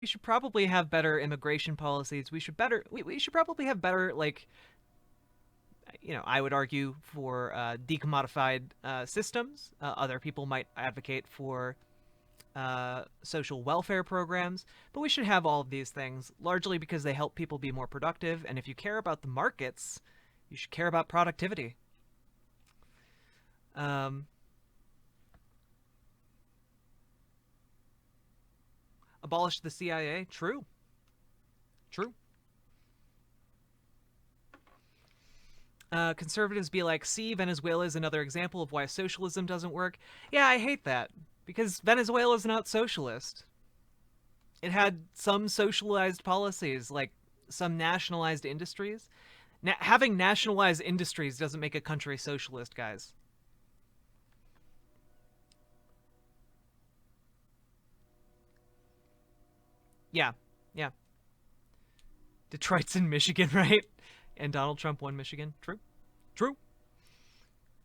we should probably have better immigration policies. We should probably have better, like, I would argue for decommodified systems. Other people might advocate for social welfare programs, but we should have all of these things largely because they help people be more productive. And if you care about the markets, you should care about productivity. Um, abolish the CIA? True. True. Conservatives be like, see, Venezuela is another example of why socialism doesn't work. Yeah, I hate that because Venezuela is not socialist. It had some socialized policies, like some nationalized industries. Having nationalized industries doesn't make a country socialist, guys. Yeah, yeah. Detroit's in Michigan, right? And Donald Trump won Michigan. True. True.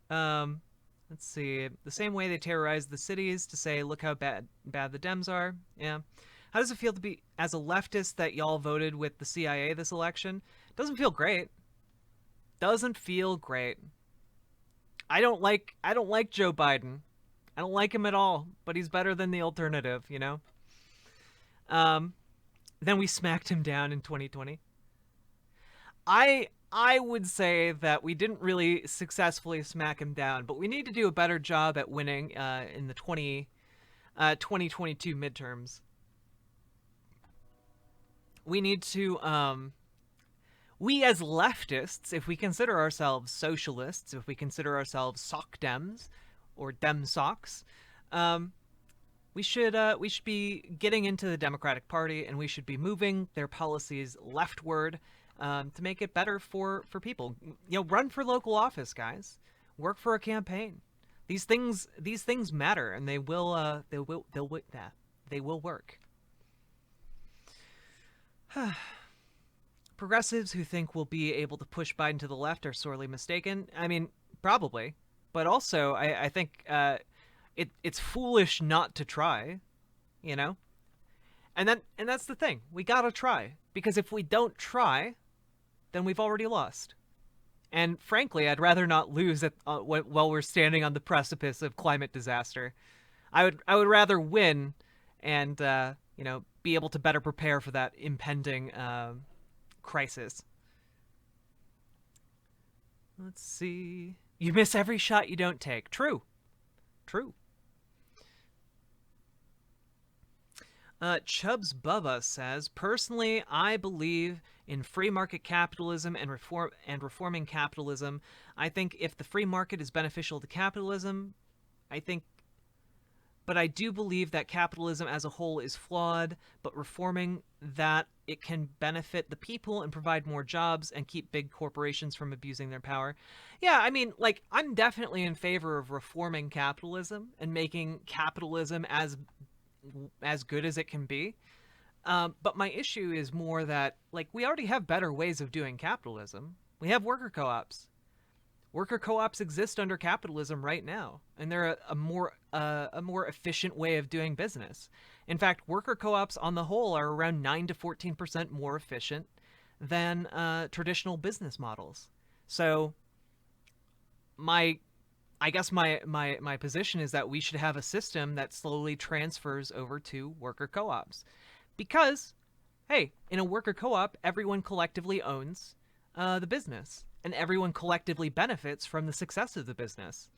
Um, let's see. The same way they terrorized the cities to say, look how bad the Dems are. Yeah. How does it feel to be as a leftist that y'all voted with the CIA this election? Doesn't feel great. Doesn't feel great. I don't like Joe Biden. I don't like him at all, but he's better than the alternative. Um then we smacked him down in 2020. I would say that we didn't really successfully smack him down, but we need to do a better job at winning in the 2022 midterms. We need to we as leftists, if we consider ourselves socialists, if we consider ourselves sock dems or dem socks, um, we should be getting into the Democratic Party, and we should be moving their policies leftward to make it better for people. Run for local office, guys. Work for a campaign. These things matter, and they will work. Progressives who think we'll be able to push Biden to the left are sorely mistaken. I mean, probably, but also I think it's foolish not to try. You know, and that's the thing. We gotta try because if we don't try, then we've already lost. And frankly, I'd rather not lose while we're standing on the precipice of climate disaster. I would rather win and be able to better prepare for that impending crisis. Let's see. You miss every shot you don't take. True. True. Chubbs Bubba says, personally, I believe in free market capitalism and reforming capitalism. I think if the free market is beneficial to capitalism, I think but I do believe that capitalism as a whole is flawed, but reforming that it can benefit the people and provide more jobs and keep big corporations from abusing their power. Yeah, I mean, like, I'm definitely in favor of reforming capitalism and making capitalism as good as it can be. But my issue is more that, like, we already have better ways of doing capitalism. We have worker co-ops. Worker co-ops exist under capitalism right now, and they're a more efficient way of doing business. In fact, worker co-ops on the whole are around 9 to 14% more efficient than traditional business models. So my I guess my position is that we should have a system that slowly transfers over to worker co-ops. Because, hey, in a worker co-op, everyone collectively owns the business, and everyone collectively benefits from the success of the business.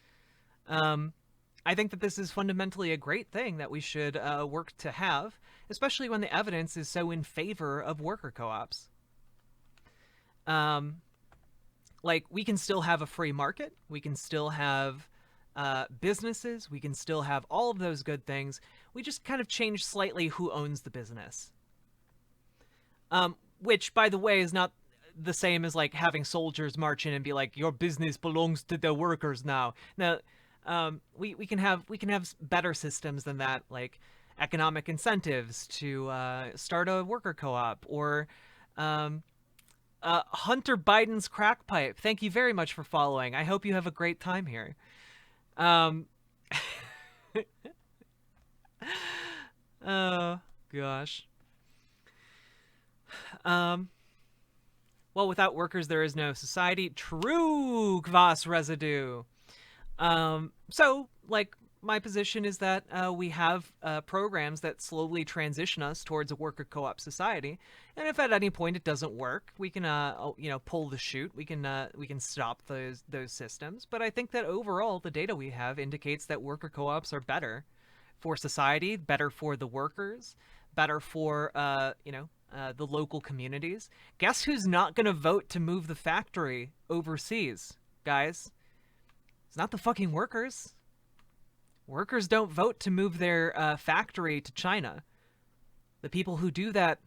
Um, I think that this is fundamentally a great thing that we should work to have, especially when the evidence is so in favor of worker co-ops. Um, like, we can still have a free market, we can still have businesses, we can still have all of those good things. We just kind of change slightly who owns the business. Which, by the way, is not the same as like having soldiers march in and be like, your business belongs to the workers now. Now, we can have better systems than that, like economic incentives to start a worker co-op, or Hunter Biden's crack pipe. Thank you very much for following. I hope you have a great time here. Um, oh gosh. Um, well, without workers, there is no society. True, Kvass residue. So, like, my position is that we have programs that slowly transition us towards a worker co-op society, and if at any point it doesn't work, we can, pull the chute. We can stop those systems. But I think that overall, the data we have indicates that worker co-ops are better for society, better for the workers, better for the local communities. Guess who's not going to vote to move the factory overseas, guys? It's not the fucking workers. Workers don't vote to move their factory to China. The people who do that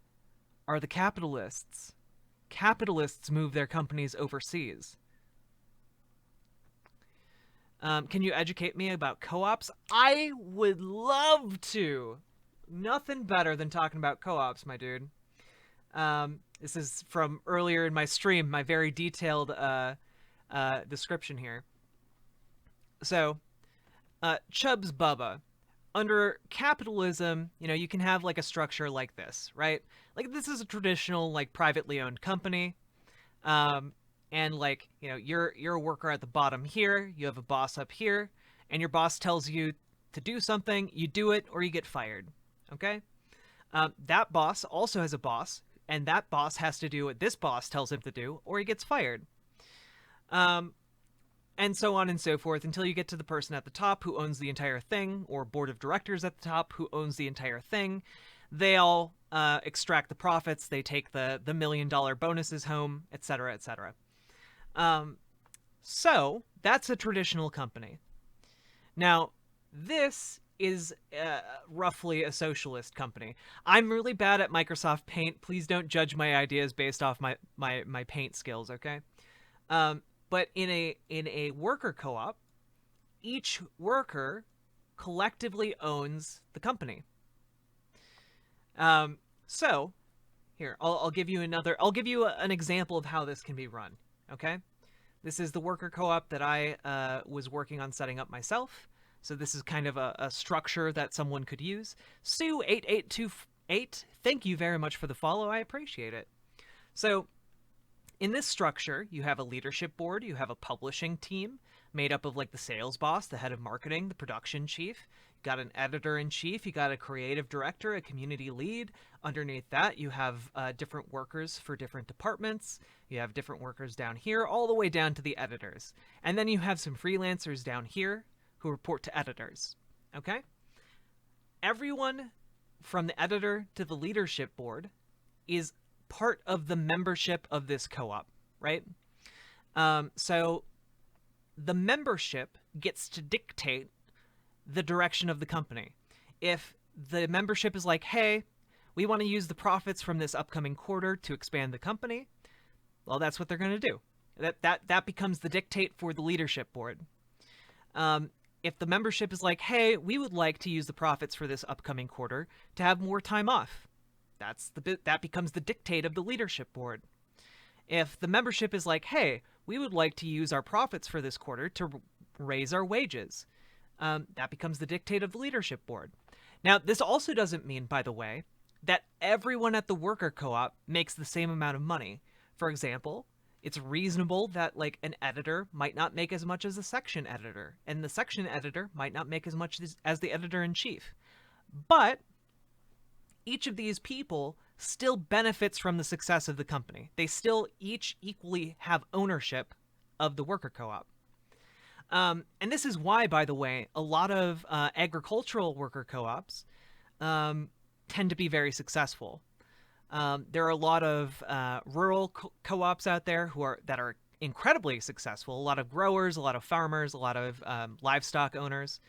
are the capitalists. Capitalists move their companies overseas. Can you educate me about co-ops? I would love to. Nothing better than talking about co-ops, my dude. This is from earlier in my stream, my very detailed description here. So, Chubbs Bubba. Under capitalism, you can have like a structure like this, right? Like this is a traditional like privately owned company. And like, you're a worker at the bottom here, you have a boss up here, and your boss tells you to do something, you do it or you get fired. Okay? That boss also has a boss, and that boss has to do what this boss tells him to do or he gets fired. And so on and so forth until you get to the person at the top who owns the entire thing, or board of directors at the top who owns the entire thing. They all extract the profits, they take the $1 million bonuses home, etc., etc. So that's a traditional company. Now, this is roughly a socialist company. I'm really bad at Microsoft Paint. Please don't judge my ideas based off my paint skills, okay? But in a worker co-op, each worker collectively owns the company. So here, I'll give you an example of how this can be run. Okay, this is the worker co-op that I was working on setting up myself. So this is kind of a structure that someone could use. Sue8828, thank you very much for the follow. I appreciate it. So in this structure, you have a leadership board, you have a publishing team made up of like the sales boss, the head of marketing, the production chief. You got an editor-in-chief, you got a creative director, a community lead. Underneath that, you have different workers for different departments. You have different workers down here, all the way down to the editors. And then you have some freelancers down here who report to editors. Okay? Everyone from the editor to the leadership board is part of the membership of this co-op, right? So the membership gets to dictate the direction of the company. If the membership is like, hey, we want to use the profits from this upcoming quarter to expand the company, well, that's what they're going to do. That becomes the dictate for the leadership board. If the membership is like, hey, we would like to use the profits for this upcoming quarter to have more time off, that becomes the dictate of the leadership board. If the membership is like, hey, we would like to use our profits for this quarter to raise our wages, that becomes the dictate of the leadership board. Now, this also doesn't mean, by the way, that everyone at the worker co-op makes the same amount of money. For example, it's reasonable that like an editor might not make as much as a section editor, and the section editor might not make as much as the editor-in-chief. But each of these people still benefits from the success of the company. They still each equally have ownership of the worker co-op. And this is why, by the way, a lot of agricultural worker co-ops tend to be very successful. There are a lot of rural co-ops out there that are incredibly successful. A lot of growers, a lot of farmers, a lot of livestock owners.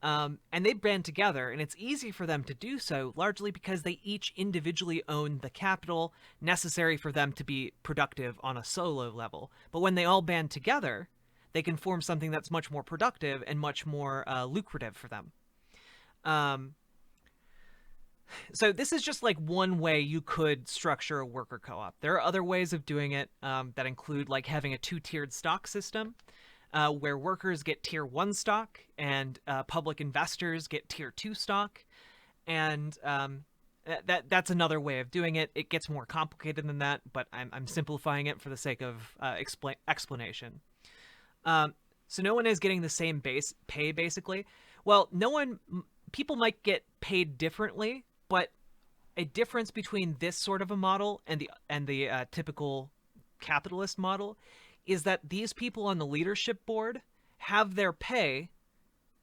And they band together, and it's easy for them to do so largely because they each individually own the capital necessary for them to be productive on a solo level. But when they all band together, they can form something that's much more productive and much more lucrative for them. So this is just like one way you could structure a worker co-op. There are other ways of doing it that include like having a two-tiered stock system. Where workers get tier 1 stock and public investors get tier 2 stock. And That's another way of doing it. It gets more complicated than that, but I'm simplifying it for the sake of explanation. Um, so no one is getting the same base pay basically. Well, no one. People might get paid differently, but a difference between this sort of a model and the typical capitalist model is that these people on the leadership board have their pay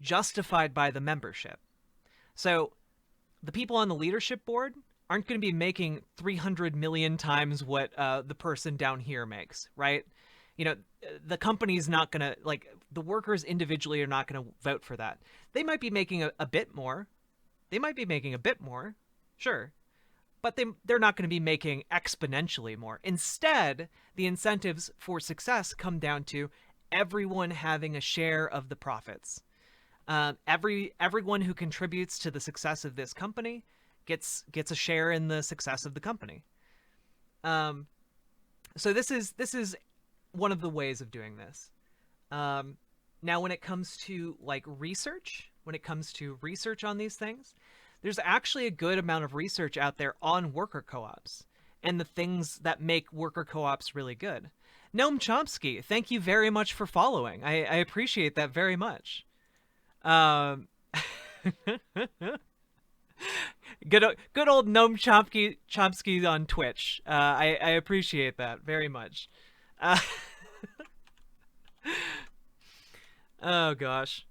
justified by the membership. So the people on the leadership board aren't going to be making 300 million times what the person down here makes, right? You know, the company's not going to, like, the workers individually are not going to vote for that. They might be making a bit more. They might be making a bit more, sure. But they're not going to be making exponentially more. Instead, the incentives for success come down to everyone having a share of the profits. Everyone who contributes to the success of this company gets a share in the success of the company. So this is one of the ways of doing this. Now, when it comes to research on these things, there's actually a good amount of research out there on worker co-ops and the things that make worker co-ops really good. Noam Chomsky, thank you very much for following. I appreciate that very much. Good old Noam Chomsky on Twitch. I appreciate that very much. Oh gosh.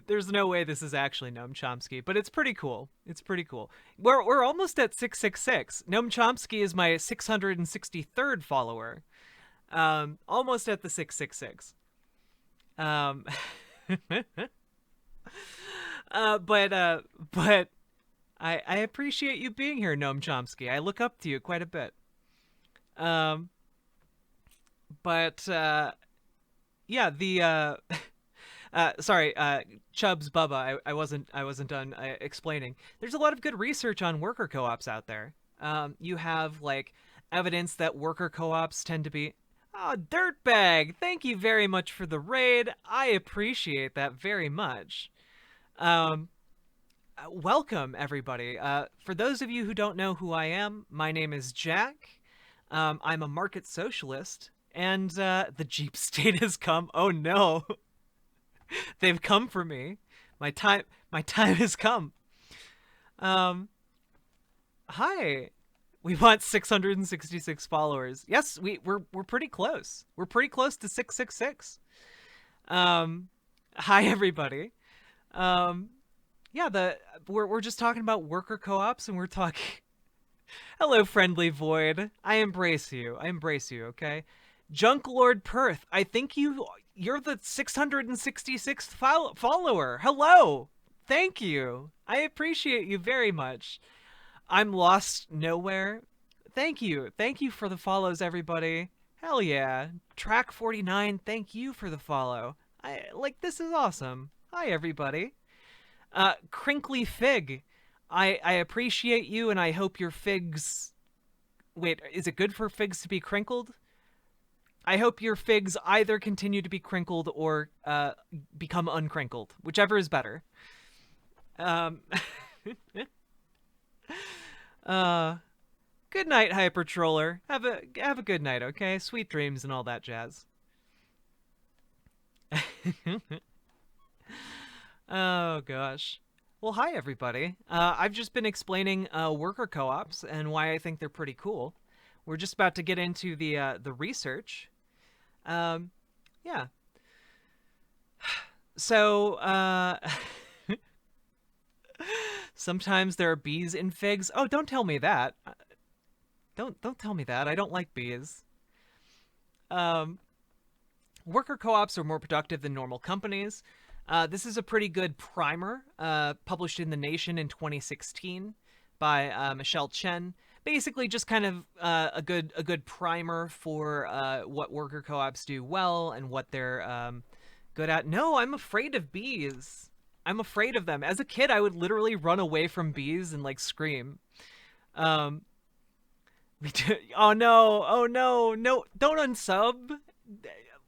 There's no way this is actually Noam Chomsky, but it's pretty cool. It's pretty cool. We're almost at 666. Noam Chomsky is my 663rd follower. Almost at the 666. But I appreciate you being here, Noam Chomsky. I look up to you quite a bit. Yeah, the sorry, Chubbs Bubba, I wasn't done explaining. There's a lot of good research on worker co-ops out there. You have evidence that worker co-ops tend to be. Oh, Dirtbag! Thank you very much for the raid. I appreciate that very much. Welcome, everybody. For those of you who don't know who I am, my name is Jack. I'm a market socialist, and the Jeep State has come. Oh no, they've come for me. My time has come. Hi. We want 666 followers. Yes, we're pretty close. We're pretty close to 666. Hi everybody. Yeah, we're just talking about worker co-ops, and we're talking. Hello, friendly void. I embrace you. Okay, Junk Lord Perth. I think you're the 666th follower. Hello. Thank you. I appreciate you very much. I'm Lost Nowhere. Thank you for the follows, everybody. Hell yeah. Track 49. Thank you for the follow. This is awesome. Hi everybody. Crinkly Fig, I appreciate you, and I hope your figs. Wait, is it good for figs to be crinkled? I hope your figs either continue to be crinkled or become uncrinkled, whichever is better. Good night, Hypertroller. Have a good night, okay? Sweet dreams and all that jazz. Oh gosh. Well, hi everybody. I've just been explaining worker co-ops and why I think they're pretty cool. We're just about to get into the research. Yeah. So sometimes there are bees in figs. Oh, don't tell me that. Don't tell me that. I don't like bees. Worker co-ops are more productive than normal companies. This is a pretty good primer, published in The Nation in 2016 by Michelle Chen. Basically, just kind of a good primer for what worker co-ops do well and what they're good at. No, I'm afraid of bees. I'm afraid of them. As a kid, I would literally run away from bees and scream. Oh no! No! Don't unsub.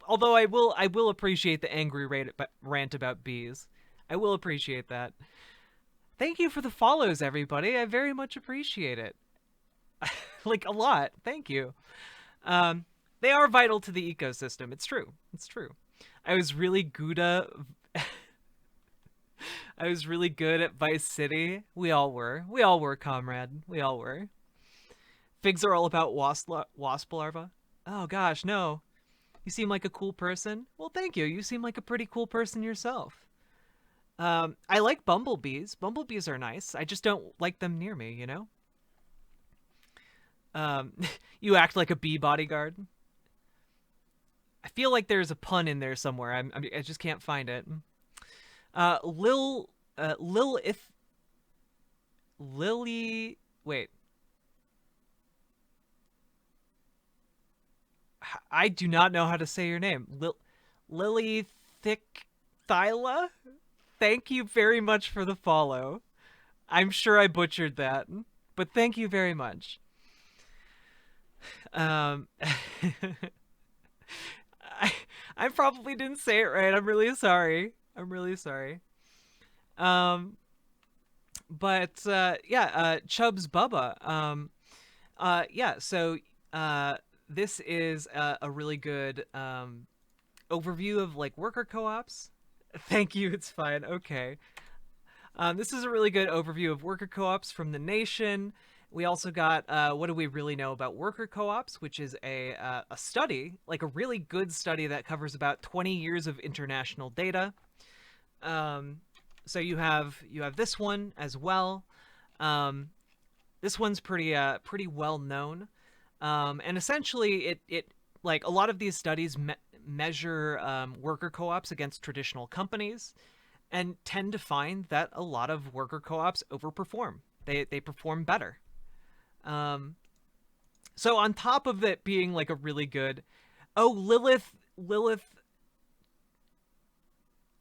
Although I will appreciate the angry rant about bees. I will appreciate that. Thank you for the follows, everybody. I very much appreciate it. Like a lot. Thank you. They are vital to the ecosystem. It's true. It's true. I was really good at I was really good at Vice City. We all were. We all were, comrade. We all were. Figs are all about wasp larva. Oh gosh, no. You seem like a cool person. Well, thank you. You seem like a pretty cool person yourself. I like bumblebees. Bumblebees are nice. I just don't like them near me, you know? Um, you act like a bee bodyguard. I feel like there's a pun in there somewhere. I just can't find it. Lil Lily. Wait. I do not know how to say your name. Lily Thick Thyla? Thank you very much for the follow. I'm sure I butchered that, but thank you very much. Um, I probably didn't say it right. I'm really sorry. I'm really sorry. Um, but yeah, Chubbs Bubba. Yeah. So this is a really good overview of like worker co-ops. Thank you. It's fine. Okay. This is a really good overview of worker co-ops from the nation. We also got what do we really know about worker co-ops, which is a study, like a really good study that covers about 20 years of international data. So you have this one as well. This one's pretty well known, and essentially it like a lot of these studies measure worker co-ops against traditional companies, and tend to find that a lot of worker co-ops overperform. They perform better. So on top of it being like a really good, oh Lilith,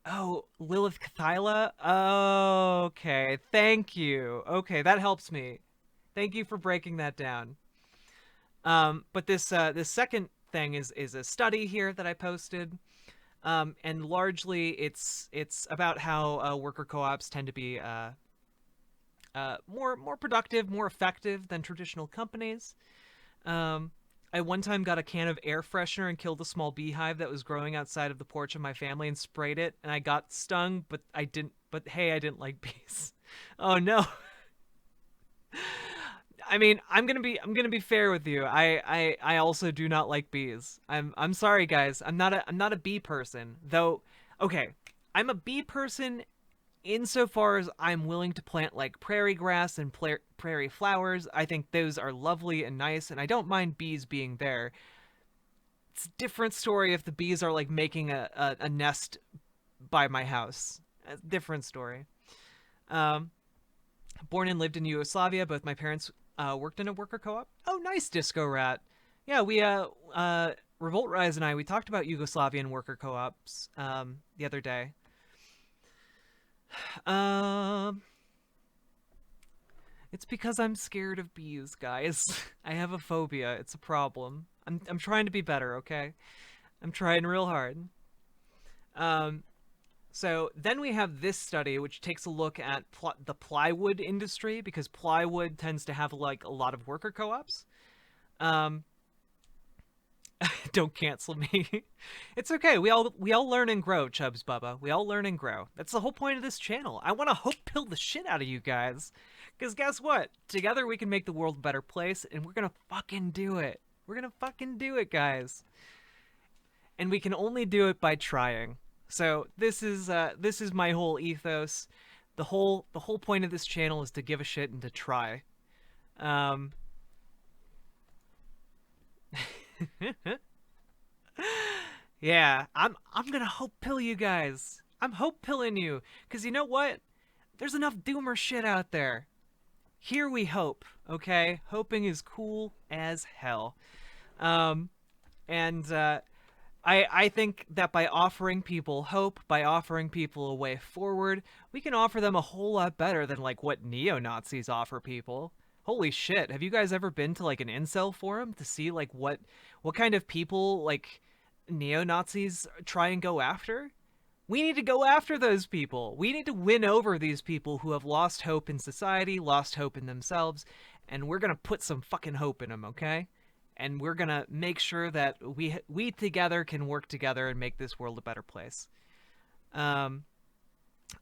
oh Lilith Cathyla. Oh, okay, thank you. Okay, that helps me. Thank you for breaking that down. But this second thing is a study here that I posted. And largely it's about how worker co-ops tend to be more productive, more effective than traditional companies. I one time got a can of air freshener and killed a small beehive that was growing outside of the porch of my family and sprayed it, and I got stung, but I didn't. But hey, I didn't like bees. Oh no. I mean, I'm gonna be fair with you. I also do not like bees. I'm sorry, guys. I'm not a bee person, though. Okay, I'm a bee person insofar as I'm willing to plant like prairie grass and prairie flowers. I think those are lovely and nice, and I don't mind bees being there. It's a different story if the bees are like making a nest by my house. A different story. Um, Born and lived in Yugoslavia. Both my parents worked in a worker co-op. Oh, nice, Disco Rat. Yeah, we Revolt Rise and I, we talked about Yugoslavian worker co-ops the other day. It's because I'm scared of bees, guys. I have a phobia. It's a problem. I'm trying to be better, okay? I'm trying real hard. So then we have this study, which takes a look at the plywood industry, because plywood tends to have like a lot of worker co-ops. Don't cancel me. It's okay. We all learn and grow, Chubbs Bubba. We all learn and grow. That's the whole point of this channel. I want to hope pill the shit out of you guys. Because guess what? Together we can make the world a better place, and we're gonna fucking do it. We're gonna fucking do it, guys. And we can only do it by trying. So this is my whole ethos. The whole point of this channel is to give a shit and to try. Yeah, I'm gonna hope pill you guys. I'm hope pilling you, cause you know what? There's enough doomer shit out there. Here we hope, okay? Hoping is cool as hell. And I think that by offering people hope, by offering people a way forward, we can offer them a whole lot better than like what neo-Nazis offer people. Holy shit, have you guys ever been to like an incel forum to see like what kind of people like neo-Nazis try and go after. We need to go after those people. We need to win over these people who have lost hope in society, lost hope in themselves, and we're gonna put some fucking hope in them, okay? And we're gonna make sure that we together can work together and make this world a better place. Um,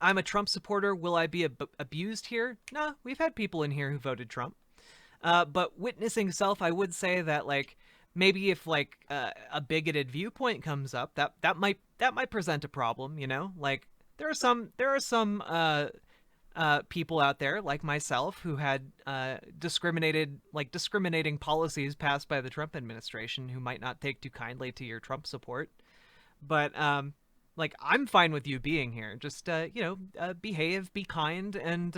I'm a Trump supporter. Will I be abused here? Nah, we've had people in here who voted Trump. But witnessing self, I would say that like maybe if like a bigoted viewpoint comes up, that might present a problem. You know, like there are some people out there like myself who had discriminating policies passed by the Trump administration who might not take too kindly to your Trump support. But like I'm fine with you being here. Just behave, be kind, and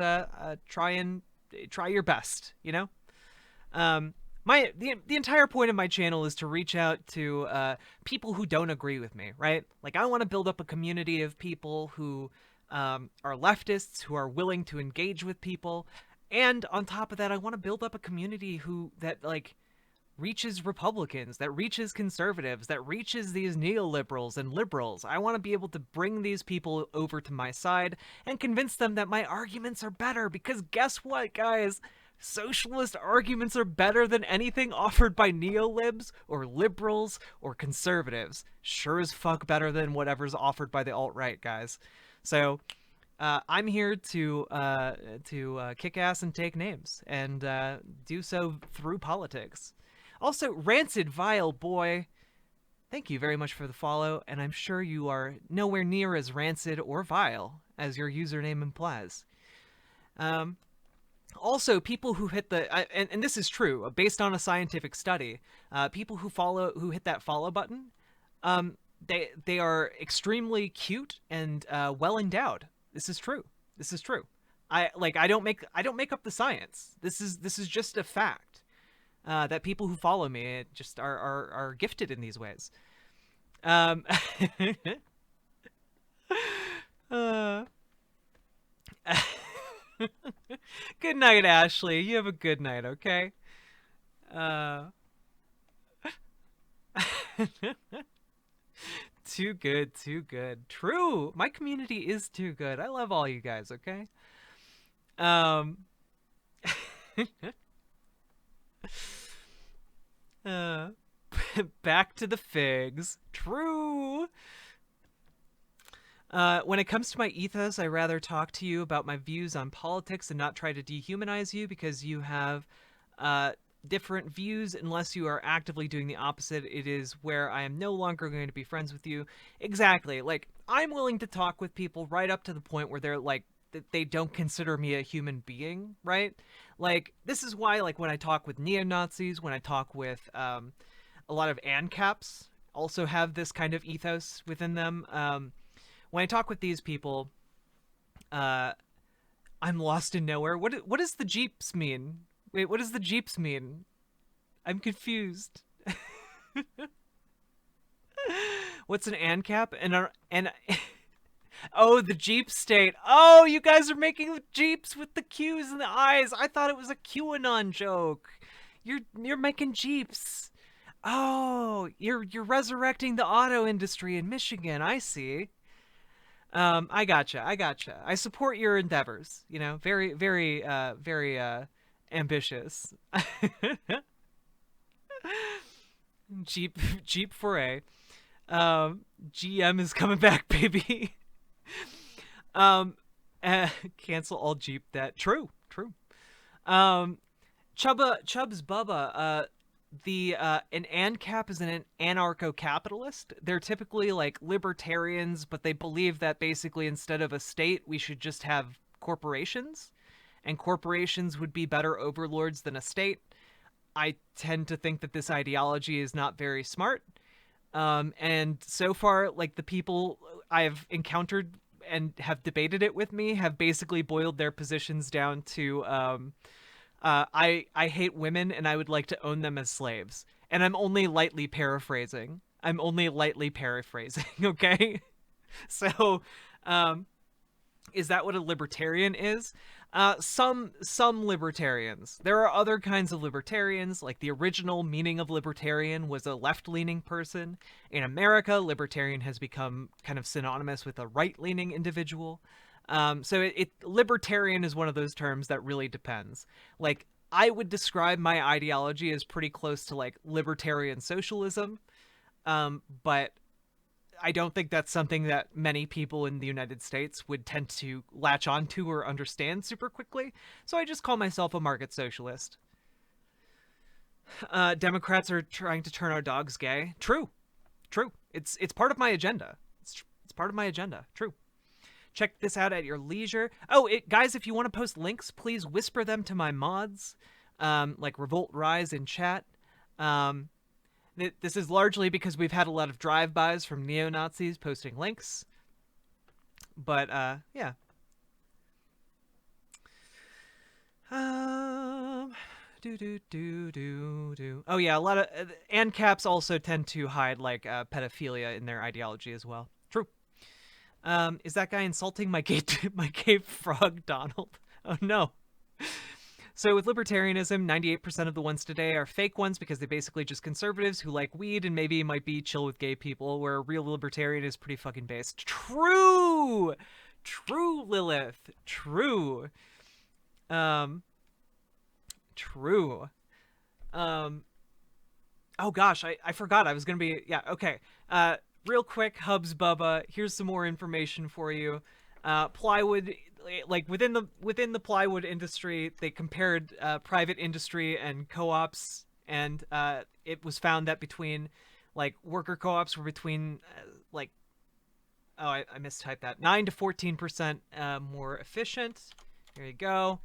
try your best. You know. The entire point of my channel is to reach out to people who don't agree with me, right? Like I want to build up a community of people who are leftists, who are willing to engage with people, and on top of that, I want to build up a community that like reaches Republicans, that reaches conservatives, that reaches these neoliberals and liberals. I want to be able to bring these people over to my side and convince them that my arguments are better, because guess what, guys? Socialist arguments are better than anything offered by neolibs or liberals or conservatives. Sure as fuck better than whatever's offered by the alt-right, guys. So I'm here to kick ass and take names, and do so through politics. Also, Rancid Vile Boy, thank you very much for the follow, and I'm sure you are nowhere near as rancid or vile as your username implies. Also, people who hit the and this is true based on a scientific study. People who hit that follow button, they are extremely cute and well endowed. This is true. This is true. I don't make up the science. This is just a fact. That people who follow me just are gifted in these ways. Good night, Ashley. You have a good night, okay? Too good, too good. True. My community is too good. I love all you guys, okay? Um Back to the figs. True. When it comes to my ethos, I rather talk to you about my views on politics and not try to dehumanize you, because you have different views. Unless you are actively doing the opposite, it is where I am no longer going to be friends with you. Exactly. Like, I'm willing to talk with people right up to the point where they're like, they don't consider me a human being, right? Like, this is why, like, when I talk with neo-Nazis, when I talk with a lot of ANCAPs, also have this kind of ethos within them. When I talk with these people, I'm lost in nowhere. What does the Jeeps mean? Wait, what does the Jeeps mean? I'm confused. What's an ANCAP? And oh, the Jeep state. Oh, you guys are making Jeeps with the Q's and the I's. I thought it was a QAnon joke. You're making Jeeps. Oh, you're resurrecting the auto industry in Michigan. I see. I gotcha. I support your endeavors. You know, very, very, very ambitious. Jeep foray. GM is coming back, baby. Cancel all Jeep that. True. Chubbs Bubba, an ANCAP is an anarcho-capitalist. They're typically like libertarians, but they believe that basically instead of a state, we should just have corporations, and corporations would be better overlords than a state. I tend to think that this ideology is not very smart. And so far, like, the people I've encountered and have debated it with me have basically boiled their positions down to, I hate women and I would like to own them as slaves. And I'm only lightly paraphrasing. Okay? So, is that what a libertarian is? Some libertarians. There are other kinds of libertarians, like the original meaning of libertarian was a left-leaning person. In America, libertarian has become kind of synonymous with a right-leaning individual. So libertarian is one of those terms that really depends. Like, I would describe my ideology as pretty close to like libertarian socialism, but I don't think that's something that many people in the United States would tend to latch onto or understand super quickly. So I just call myself a market socialist. Democrats are trying to turn our dogs gay. True, true. It's part of my agenda. It's part of my agenda. True. Check this out at your leisure. Oh, guys, if you want to post links, please whisper them to my mods, like Revolt Rise in chat. This is largely because we've had a lot of drive-bys from neo-Nazis posting links. But, yeah. Oh, yeah, a lot of... ANCAPs also tend to hide, like, pedophilia in their ideology as well. True. Is that guy insulting my gay frog, Donald? Oh, no. So with libertarianism, 98% of the ones today are fake ones because they're basically just conservatives who like weed and maybe might be chill with gay people, where a real libertarian is pretty fucking based. True! True, Lilith. True. True. Oh gosh, I forgot I was gonna be... Yeah, okay. Real quick, Hubs Bubba, here's some more information for you. Plywood... Like within the plywood industry, they compared private industry and co-ops, and it was found that between like worker co-ops were between like I mistyped that 9 to 14% more efficient. Here you go.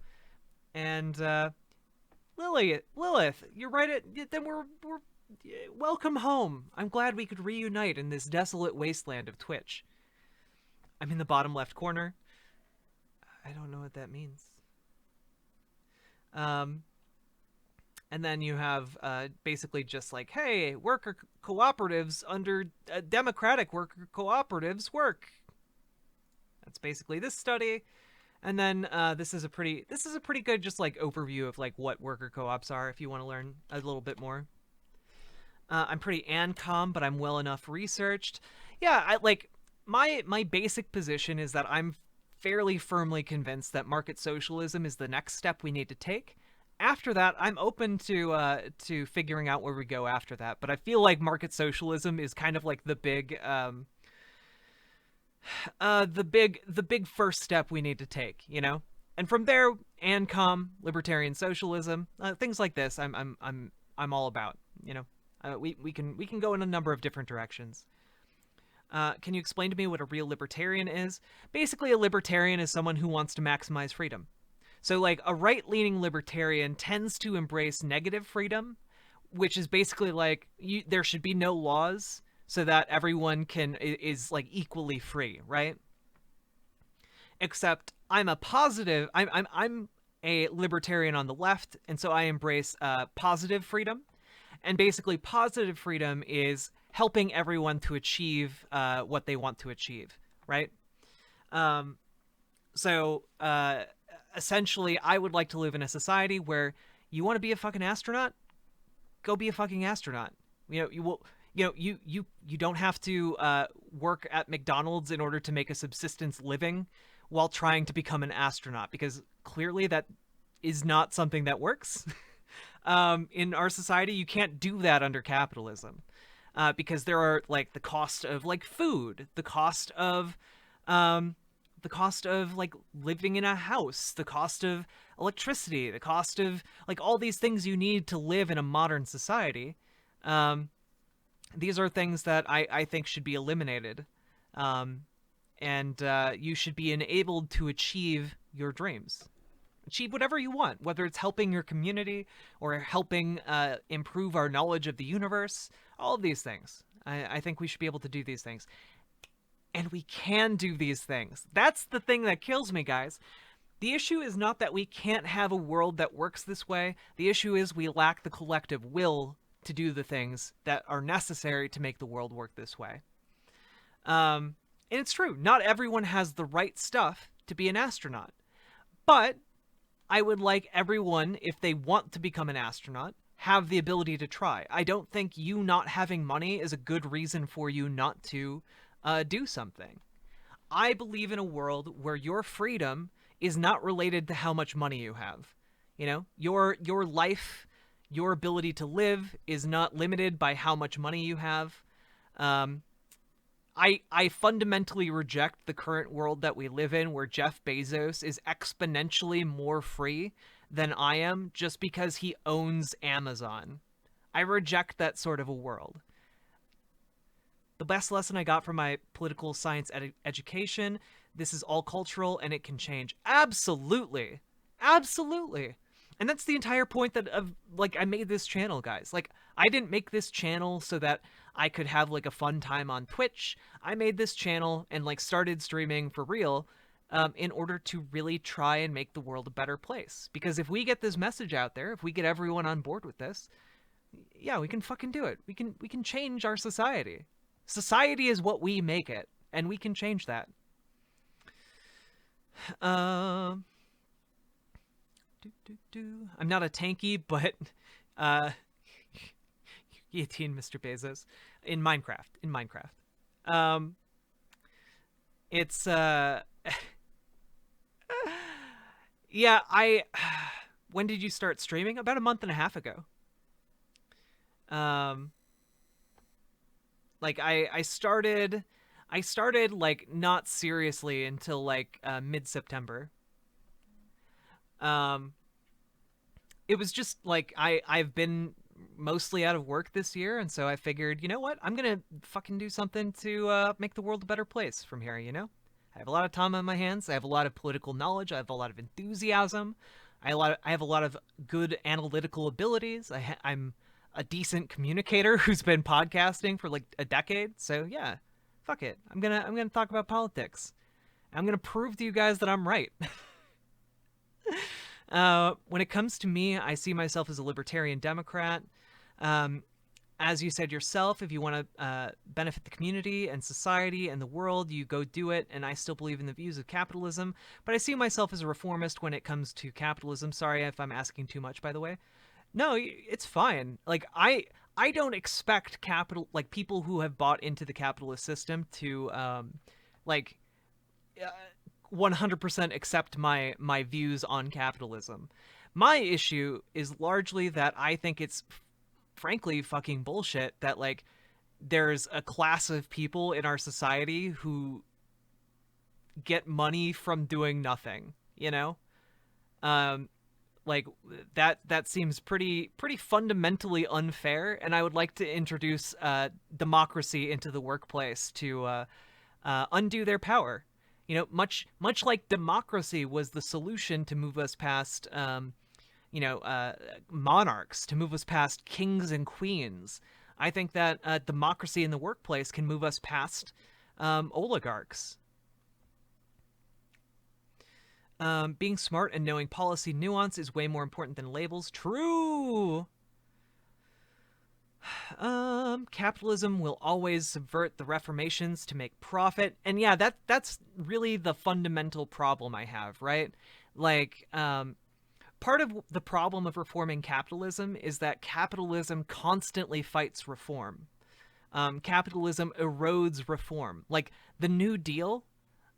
And Lilith, you're right. Then we're welcome home. I'm glad we could reunite in this desolate wasteland of Twitch. I'm in the bottom left corner. I don't know what that means. And then you have basically just like, hey, worker cooperatives under democratic worker cooperatives work. That's basically this study. And then this is a pretty good just like overview of like what worker co-ops are if you want to learn a little bit more. I'm pretty ANCOM, but I'm well enough researched. Yeah, I like my basic position is that I'm fairly firmly convinced that market socialism is the next step we need to take. After that, I'm open to figuring out where we go after that. But I feel like market socialism is kind of like the big first step we need to take, you know. And from there, ANCOM, libertarian socialism, things like this, I'm all about, you know. We can go in a number of different directions. Can you explain to me what a real libertarian is? Basically, a libertarian is someone who wants to maximize freedom. So, like, a right-leaning libertarian tends to embrace negative freedom, which is basically like there should be no laws so that everyone is like equally free, right? Except I'm a libertarian on the left, and so I embrace positive freedom. And basically, positive freedom is helping everyone to achieve what they want to achieve, right? So essentially, I would like to live in a society where you want to be a fucking astronaut, go be a fucking astronaut. You know, you don't have to work at McDonald's in order to make a subsistence living while trying to become an astronaut, because clearly that is not something that works. In our society, you can't do that under capitalism. Because there are like the cost of like food, the cost of like living in a house, the cost of electricity, the cost of like all these things you need to live in a modern society. These are things that I think should be eliminated. And you should be enabled to achieve your dreams. Achieve whatever you want, whether it's helping your community or helping improve our knowledge of the universe. All of these things. I think we should be able to do these things. And we can do these things. That's the thing that kills me, guys. The issue is not that we can't have a world that works this way. The issue is we lack the collective will to do the things that are necessary to make the world work this way. And it's true. Not everyone has the right stuff to be an astronaut. But I would like everyone, if they want to become an astronaut, have the ability to try. I don't think you not having money is a good reason for you not to do something. I believe in a world where your freedom is not related to how much money you have. You know, your life, your ability to live is not limited by how much money you have. Um, I fundamentally reject the current world that we live in where Jeff Bezos is exponentially more free than I am just because he owns Amazon. I reject that sort of a world. The best lesson I got from my political science education, this is all cultural and it can change. Absolutely. Absolutely. And that's the entire point that of like I made this channel, guys. Like I didn't make this channel so that I could have like a fun time on Twitch. I made this channel and like started streaming for real in order to really try and make the world a better place. Because if we get this message out there, if we get everyone on board with this, yeah, we can fucking do it. We can change our society. Society is what we make it, and we can change that. I'm not a tanky, but guillotine Mr. Bezos in Minecraft. It's yeah, when did you start streaming? About a month and a half ago. Like I started like not seriously until like mid-September. It was just like I've been mostly out of work this year, and so I figured, you know what? I'm going to fucking do something to make the world a better place from here, you know? I have a lot of time on my hands. I have a lot of political knowledge. I have a lot of enthusiasm. I have a lot of good analytical abilities. I'm a decent communicator who's been podcasting for like a decade. So yeah, fuck it. I'm gonna talk about politics. I'm gonna prove to you guys that I'm right. When it comes to me, I see myself as a libertarian Democrat. As you said yourself, if you want to benefit the community and society and the world, you go do it. And I still believe in the views of capitalism, but I see myself as a reformist when it comes to capitalism. Sorry if I'm asking too much, by the way. No, it's fine. Like I don't expect like people who have bought into the capitalist system to like 100% accept my views on capitalism. My issue is largely that I think it's frankly fucking bullshit that like there's a class of people in our society who get money from doing nothing, you know? Like that seems pretty fundamentally unfair, and I would like to introduce democracy into the workplace to undo their power. You know, much like democracy was the solution to move us past monarchs, to move us past kings and queens. I think that democracy in the workplace can move us past oligarchs. Being smart and knowing policy nuance is way more important than labels. True. Capitalism will always subvert the reformations to make profit. And yeah, that's really the fundamental problem I have, right? Like, part of the problem of reforming capitalism is that capitalism constantly fights reform. Capitalism erodes reform. Like, the New Deal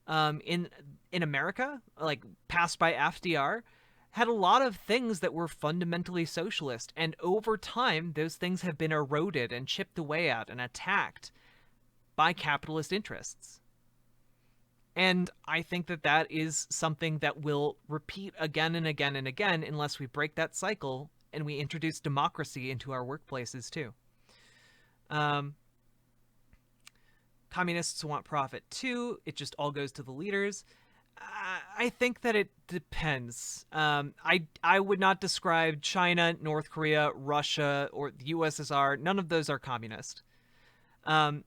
in America, like passed by FDR, had a lot of things that were fundamentally socialist, and over time those things have been eroded and chipped away at and attacked by capitalist interests. And I think that is something that will repeat again and again and again unless we break that cycle and we introduce democracy into our workplaces too. Communists want profit too. It just all goes to the leaders. I think that it depends. I would not describe China, North Korea, Russia, or the USSR. None of those are communist. To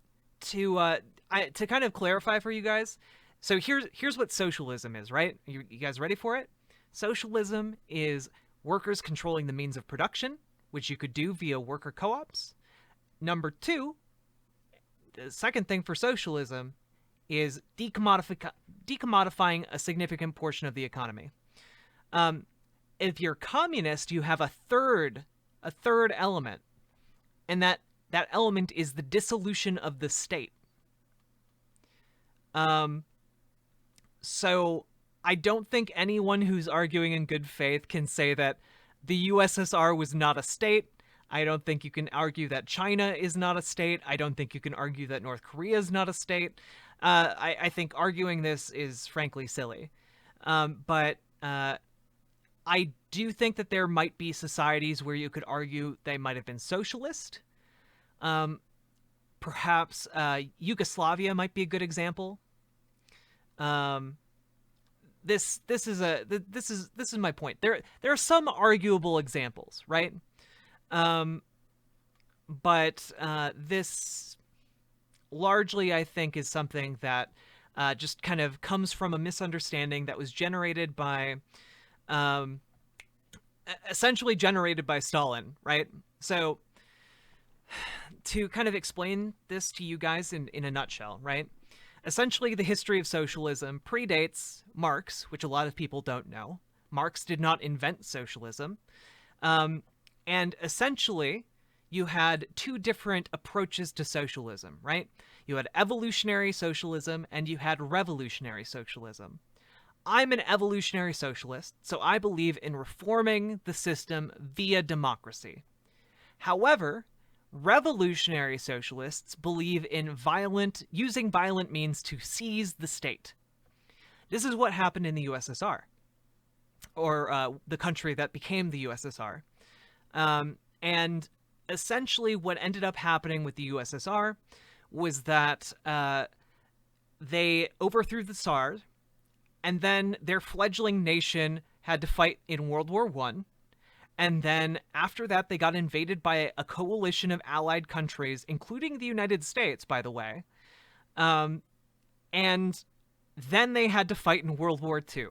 kind of clarify for you guys, so here's what socialism is, right? You guys ready for it? Socialism is workers controlling the means of production, which you could do via worker co-ops. Number two, the second thing for socialism is decommodifying a significant portion of the economy. if you're communist, you have a third element, and that element is the dissolution of the state. So I don't think anyone who's arguing in good faith can say that the USSR was not a state. I don't think you can argue that China is not a state. I don't think you can argue that North Korea is not a state. I think arguing this is frankly silly. But I do think that there might be societies where you could argue they might have been socialist. Perhaps Yugoslavia might be a good example. This is my point. There are some arguable examples, right? But this largely, I think, is something that just kind of comes from a misunderstanding that was generated by, essentially generated by Stalin, right? So to kind of explain this to you guys in a nutshell, right? Essentially, the history of socialism predates Marx, which a lot of people don't know. Marx did not invent socialism. And essentially, you had two different approaches to socialism, right? You had evolutionary socialism and you had revolutionary socialism. I'm an evolutionary socialist, so I believe in reforming the system via democracy. However, revolutionary socialists believe in using violent means to seize the state. This is what happened in the USSR, or the country that became the USSR. And essentially what ended up happening with the USSR was that they overthrew the Tsar, and then their fledgling nation had to fight in World War I. And then after that, they got invaded by a coalition of allied countries, including the United States, by the way. And then they had to fight in World War II.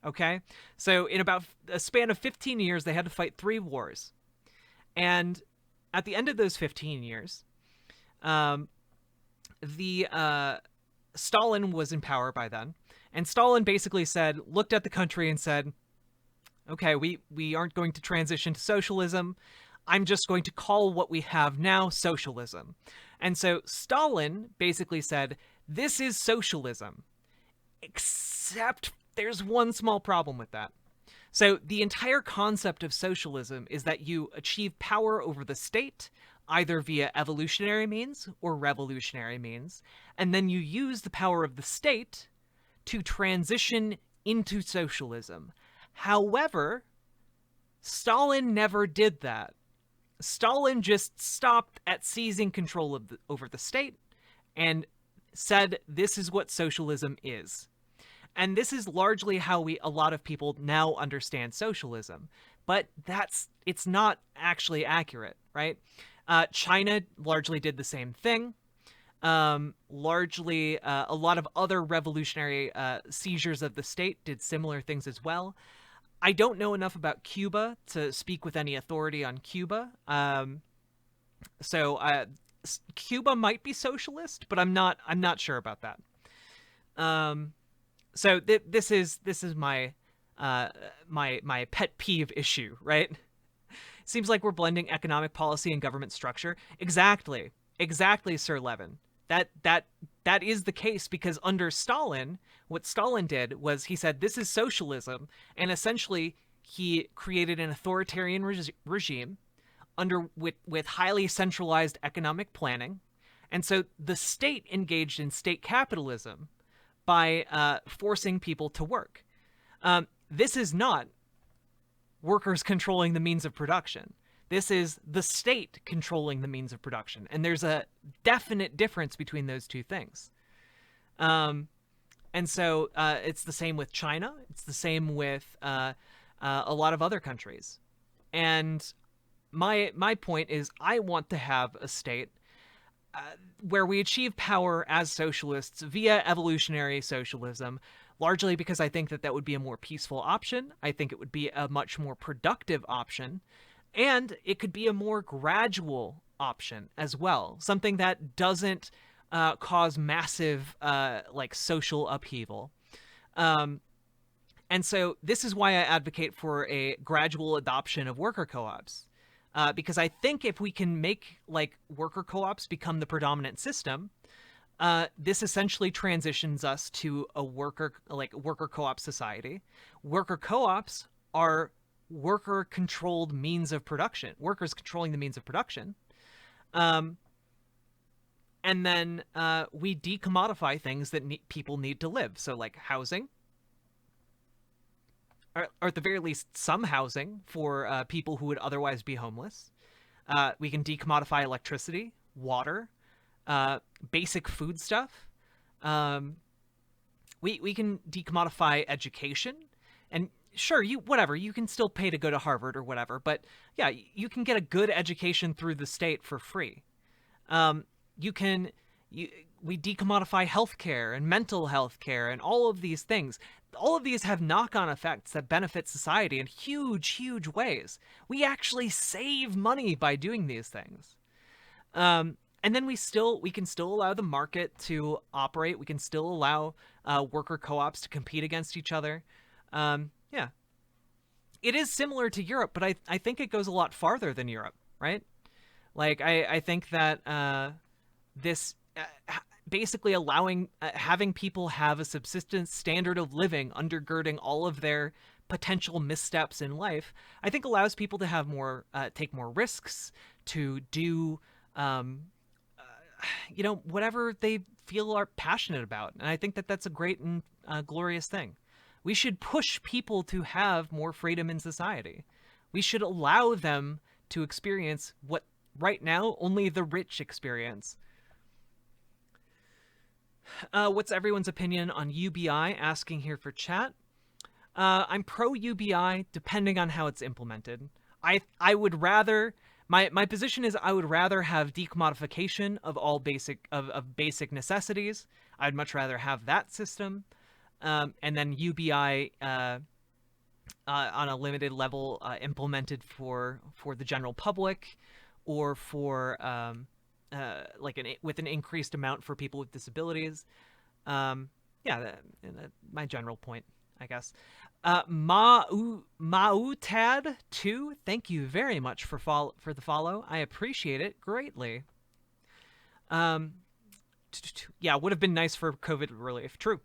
Okay? So in about a span of 15 years, they had to fight 3 wars. And at the end of those 15 years, Stalin was in power by then. And Stalin basically looked at the country and said, okay, we aren't going to transition to socialism. I'm just going to call what we have now socialism. And so Stalin basically said, this is socialism. Except there's one small problem with that. So the entire concept of socialism is that you achieve power over the state, either via evolutionary means or revolutionary means, and then you use the power of the state to transition into socialism. However, Stalin never did that. Stalin just stopped at seizing control over the state and said, this is what socialism is. And this is largely how a lot of people now understand socialism. But it's not actually accurate, right? China largely did the same thing. Largely, a lot of other revolutionary seizures of the state did similar things as well. I don't know enough about Cuba to speak with any authority on Cuba. So Cuba might be socialist, but I'm not sure about that. So this is my my pet peeve issue, right? Seems like we're blending economic policy and government structure. Exactly, Sir Levin. That is the case, because under Stalin, what Stalin did was he said, this is socialism, and essentially he created an authoritarian regime with highly centralized economic planning. And so the state engaged in state capitalism by forcing people to work. This is not workers controlling the means of production. This is the state controlling the means of production. And there's a definite difference between those two things. And so it's the same with China. It's the same with a lot of other countries. And my point is, I want to have a state where we achieve power as socialists via evolutionary socialism, largely because I think that would be a more peaceful option. I think it would be a much more productive option. And it could be a more gradual option as well, something that doesn't cause massive social upheaval. And so this is why I advocate for a gradual adoption of worker co-ops. Because I think if we can make like worker co-ops become the predominant system, this essentially transitions us to a worker co-op society. Worker co-ops are worker controlled means of production, workers controlling the means of production. And then we decommodify things that people need to live. So like housing, or at the very least some housing for people who would otherwise be homeless. We can decommodify electricity, water, basic food stuff. We can decommodify education, and sure, you can still pay to go to Harvard or whatever, but yeah, you can get a good education through the state for free. We decommodify healthcare and mental health care and all of these things. All of these have knock-on effects that benefit society in huge, huge ways. We actually save money by doing these things. And then we can still allow the market to operate. We can still allow worker co-ops to compete against each other. Yeah. It is similar to Europe, but I think it goes a lot farther than Europe, right? Like, I think that this basically allowing, having people have a subsistence standard of living undergirding all of their potential missteps in life, I think allows people to have more, take more risks, to do, whatever they feel are passionate about. And I think that that's a great and glorious thing. We should push people to have more freedom in society. We should allow them to experience what right now only the rich experience. What's everyone's opinion on UBI? Asking here for chat. I'm pro UBI depending on how it's implemented. I would rather, my position is I would rather have decommodification of all basic necessities. I'd much rather have that system, and then UBI on a limited level implemented for the general public, or for with an increased amount for people with disabilities. My general point, I guess. Mautad 2, thank you very much for the follow. I appreciate it greatly. Yeah, would have been nice for COVID relief. True.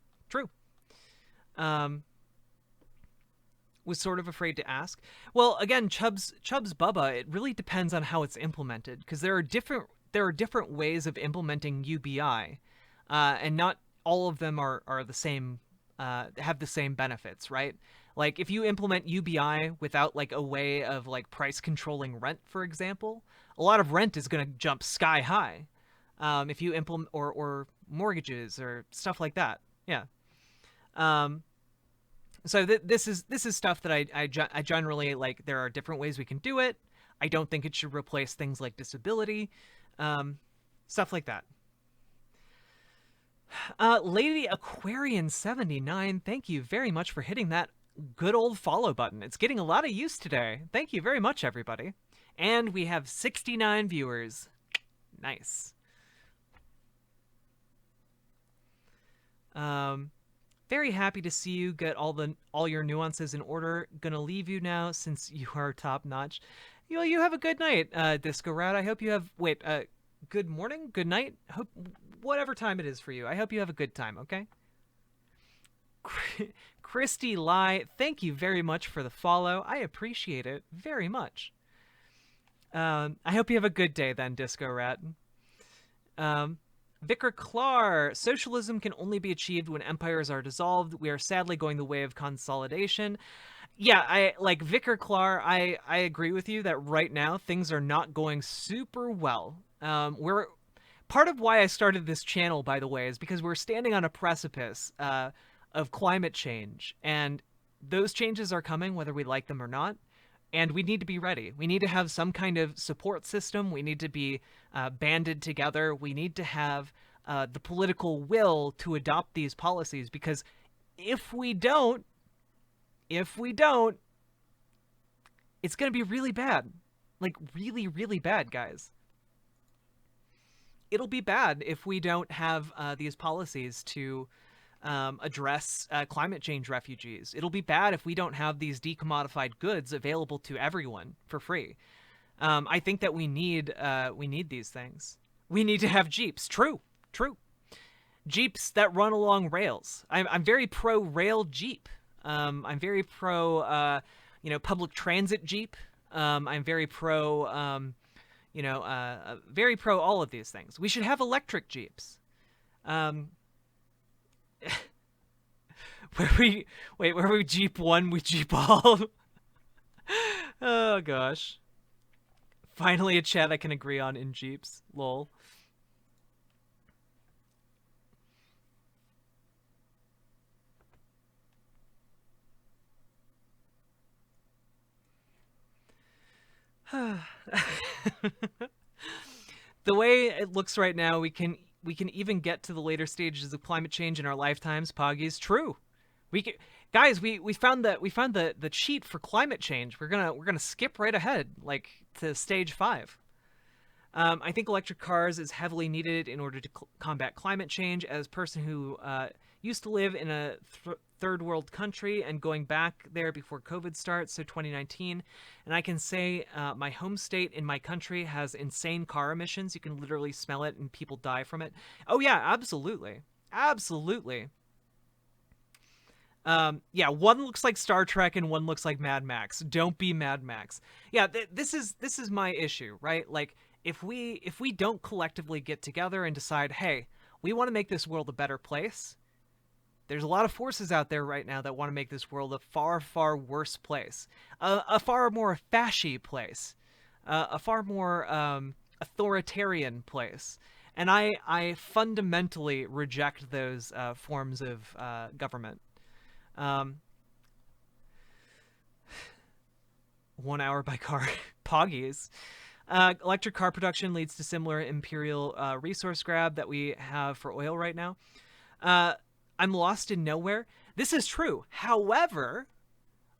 Was sort of afraid to ask. Well, again, Chubbs Bubba, it really depends on how it's implemented, because there are different ways of implementing UBI, and not all of them are the same, have the same benefits, right? Like if you implement UBI without like a way of like price controlling rent, for example, a lot of rent is going to jump sky high. If you implement or mortgages or stuff like that. Yeah. So this is stuff that I generally like. There are different ways we can do it. I don't think it should replace things like disability, stuff like that. Lady Aquarian 79, thank you very much for hitting that good old follow button. It's getting a lot of use today. Thank you very much, everybody. And we have 69 viewers. Nice. Very happy to see you get all your nuances in order. Gonna leave you now since you are top notch. You have a good night, Disco Rat. I hope you have good morning, good night. Hope whatever time it is for you. I hope you have a good time. Okay. Christy Lai, thank you very much for the follow. I appreciate it very much. I hope you have a good day then, Disco Rat. Vicar Clar, socialism can only be achieved when empires are dissolved. We are sadly going the way of consolidation. Yeah, I like Vicar Clar. I agree with you that right now things are not going super well. We're part of why I started this channel, by the way, is because we're standing on a precipice of climate change, and those changes are coming whether we like them or not. And we need to be ready. We need to have some kind of support system. We need to be banded together. We need to have the political will to adopt these policies, because if we don't, it's going to be really bad. Like really, really bad, guys. It'll be bad if we don't have these policies to address climate change refugees. It'll be bad if we don't have these decommodified goods available to everyone for free. I think that we need these things. We need to have Jeeps. True, true. Jeeps that run along rails. I'm very pro rail Jeep. I'm very pro public transit Jeep. I'm very pro very pro all of these things. We should have electric Jeeps. Where we Jeep one, we Jeep all. Oh gosh. Finally a chat I can agree on in Jeeps. Lol. The way it looks right now, we can even get to the later stages of climate change in our lifetimes. Poggy's true. Guys, we found the cheat for climate change. We're gonna skip right ahead, like to stage 5. I think electric cars is heavily needed in order to combat climate change. As a person who used to live in a third world country and going back there before COVID starts, so 2019, and I can say my home state in my country has insane car emissions. You can literally smell it and people die from it. Oh yeah, absolutely. Absolutely. Yeah, one looks like Star Trek and one looks like Mad Max. Don't be Mad Max. Yeah, this is my issue, right? Like if we don't collectively get together and decide, hey, we want to make this world a better place. There's a lot of forces out there right now that want to make this world a far, far worse place, a far more fashy place, a far more authoritarian place. And I fundamentally reject those forms of government. 1 hour by car. Poggies. Electric car production leads to similar imperial resource grab that we have for oil right now. I'm lost in nowhere. This is true. However,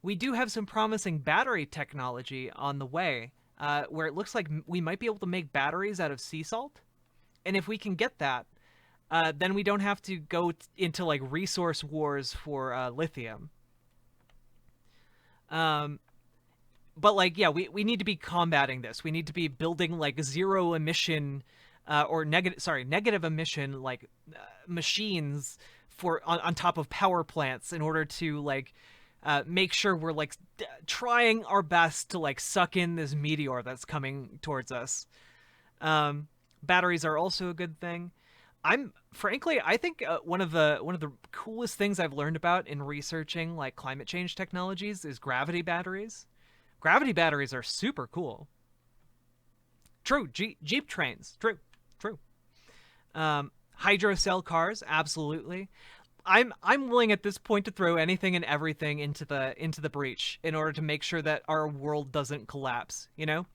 we do have some promising battery technology on the way, where it looks like we might be able to make batteries out of sea salt. And if we can get that, then we don't have to go into like resource wars for lithium. But like, yeah, we need to be combating this. We need to be building like zero emission or negative emission like machines for on top of power plants in order to like make sure we're like trying our best to like suck in this meteor that's coming towards us. Batteries are also a good thing. I think one of the coolest things I've learned about in researching like climate change technologies is gravity batteries. Gravity batteries are super cool. True. Jeep trains. True. Hydro cell cars, absolutely. I'm willing at this point to throw anything and everything into the breach in order to make sure that our world doesn't collapse, you know?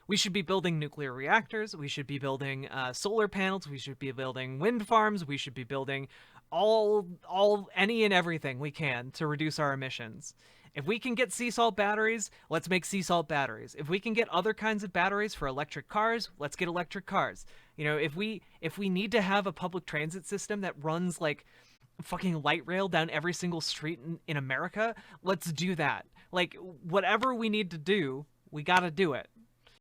We should be building nuclear reactors, we should be building solar panels, we should be building wind farms, we should be building any and everything we can to reduce our emissions. If we can get sea salt batteries, let's make sea salt batteries. If we can get other kinds of batteries for electric cars, let's get electric cars. You know, if we need to have a public transit system that runs like fucking light rail down every single street in America, let's do that. Like, whatever we need to do, we gotta do it.